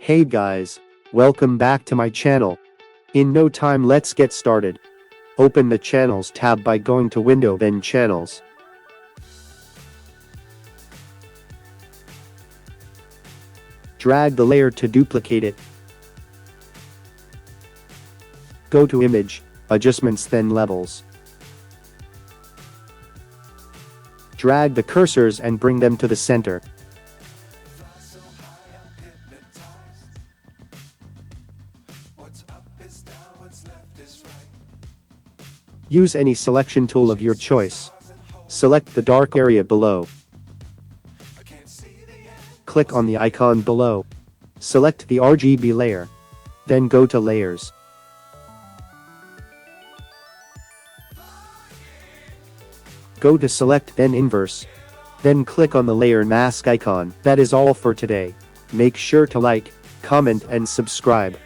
Hey guys, welcome back to my channel. In no time, let's get started. Open the Channels tab by going to Window then Channels. Drag the layer to duplicate it. Go to Image, Adjustments then Levels. Drag the cursors and bring them to the center. Use any selection tool of your choice. Select the dark area below. Click on the icon below. Select the RGB layer. Then go to Layers. Go to Select then Inverse. Then click on the layer mask icon. That is all for today. Make sure to like, comment and subscribe.